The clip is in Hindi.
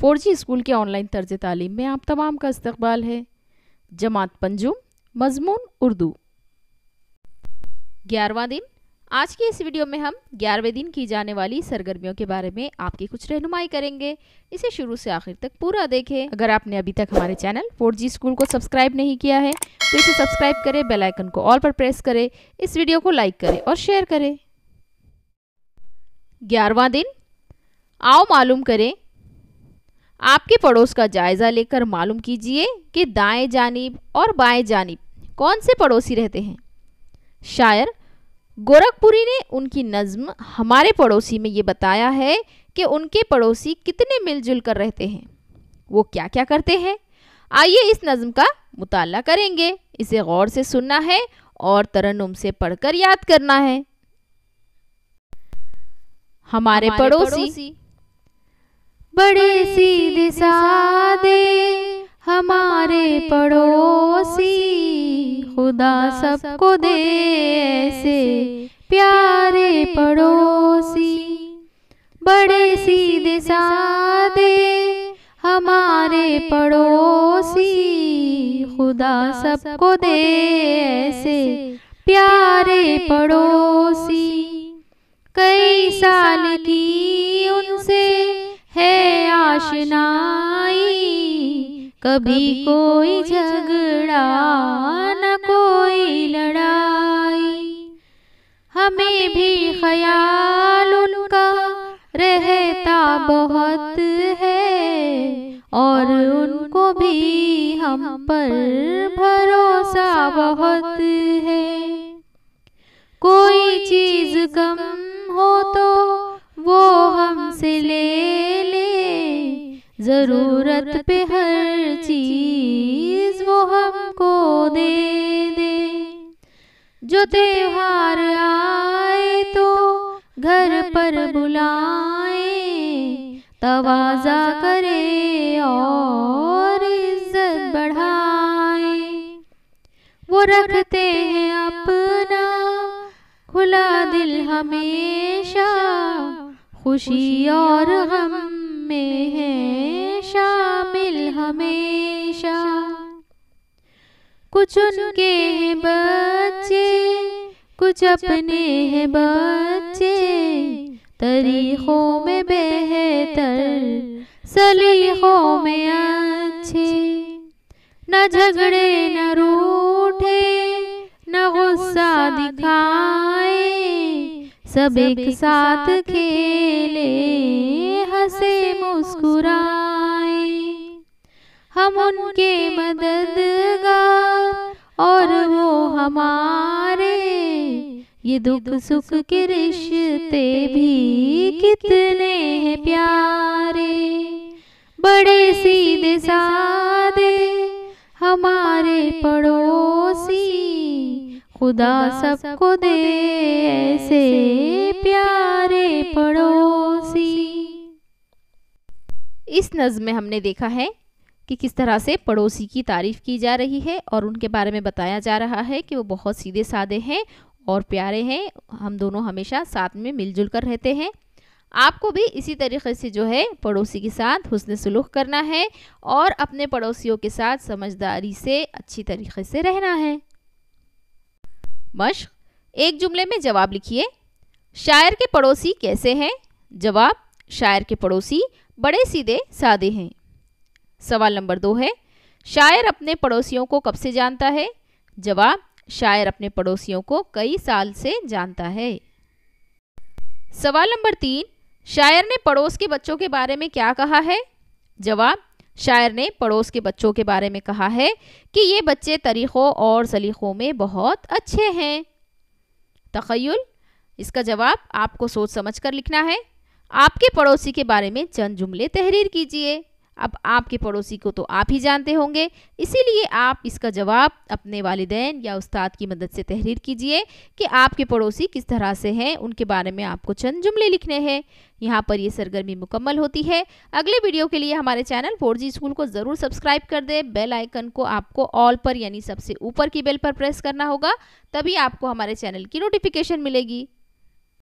4G स्कूल के ऑनलाइन तर्ज तालीम में आप तमाम का इस्तकबाल है। जमात पंजुम, मजमून उर्दू। 11वां दिन। आज की इस वीडियो में हम 11वें दिन की जाने वाली सरगर्मियों के बारे में आपकी कुछ रहनुमाई करेंगे। इसे शुरू से आखिर तक पूरा देखें। अगर आपने अभी तक हमारे चैनल 4G स्कूल को सब्सक्राइब नहीं किया है तो इसे सब्सक्राइब करें, बेल आइकन को ऑल पर प्रेस करें, इस वीडियो को लाइक करें और शेयर करें। 11वां दिन। आओ मालूम करें। आपके पड़ोस का जायजा लेकर मालूम कीजिए कि दाएं जानिब और बाएं जानिब कौन से पड़ोसी रहते हैं। शायर गोरखपुरी ने उनकी नज़्म हमारे पड़ोसी में ये बताया है कि उनके पड़ोसी कितने मिलजुल कर रहते हैं, वो क्या क्या करते हैं। आइए इस नज़्म का मुताला करेंगे। इसे गौर से सुनना है और तरन्नुम से पढ़कर याद करना है। हमारे पड़ोसी बड़े सीधे सादे हमारे पड़ोसी, खुदा सबको दे ऐसे प्यारे पड़ोसी। बड़े सीधे सादे हमारे पड़ोसी, खुदा सबको दे ऐसे प्यारे पड़ोसी। कई साल की उनसे है आशनाई, कभी कोई झगड़ा न कोई लड़ाई। हमें भी ख्याल उनका रहता बहुत है और उनको भी हम पर भरोसा बहुत है। कोई चीज कम हो तो वो हमसे ले ले, जरूरत पे हर चीज वो हमको दे दे। जो त्योहार आए तो घर पर बुलाए, तवाज़ा करे और इज्जत बढ़ाए। वो रखते हैं अपना खुला दिल हमेशा, खुशी और गम में है शामिल हमेशा। कुछ उनके हैं बच्चे, कुछ अपने हैं बच्चे, तरीकों में बेहतर, सलीकों में अच्छे। न झगड़े न रूठे न गुस्सा दिखाए, सब एक साथ खेले हंसे मुस्कुराए। हम उनके मददगार और वो हमारे, ये दुख सुख के रिश्ते भी कितने हैं प्यारे। बड़े सीधे सादे हमारे पड़ोसी, खुदा सबको दे ऐसे प्यारे पड़ोसी। इस नज़्म में हमने देखा है कि किस तरह से पड़ोसी की तारीफ़ की जा रही है और उनके बारे में बताया जा रहा है कि वो बहुत सीधे साधे हैं और प्यारे हैं। हम दोनों हमेशा साथ में मिलजुल कर रहते हैं। आपको भी इसी तरीके से जो है पड़ोसी के साथ हुस्न सुलूक करना है और अपने पड़ोसियों के साथ समझदारी से अच्छी तरीके से रहना है। मश्क। एक जुमले में जवाब लिखिए। शायर के पड़ोसी कैसे हैं? जवाब, शायर के पड़ोसी बड़े सीधे सादे हैं। सवाल नंबर 2 है, शायर अपने पड़ोसियों को कब से जानता है? जवाब, शायर अपने पड़ोसियों को कई साल से जानता है। सवाल नंबर 3, शायर ने पड़ोस के बच्चों के बारे में क्या कहा है? जवाब, शायर ने पड़ोस के बच्चों के बारे में कहा है कि ये बच्चे तरीक़ों और सलीक़ों में बहुत अच्छे हैं। तख़य्युल। इसका जवाब आपको सोच समझ कर लिखना है। आपके पड़ोसी के बारे में चंद जुमले तहरीर कीजिए। अब आपके पड़ोसी को तो आप ही जानते होंगे, इसीलिए आप इसका जवाब अपने वालिदैन या उस्ताद की मदद से तहरीर कीजिए कि आपके पड़ोसी किस तरह से हैं, उनके बारे में आपको चंद जुमले लिखने हैं। यहाँ पर ये सरगर्मी मुकम्मल होती है। अगले वीडियो के लिए हमारे चैनल 4G स्कूल को ज़रूर सब्सक्राइब कर दें। बेल आइकन को आपको ऑल पर यानी सबसे ऊपर की बेल पर प्रेस करना होगा, तभी आपको हमारे चैनल की नोटिफिकेशन मिलेगी।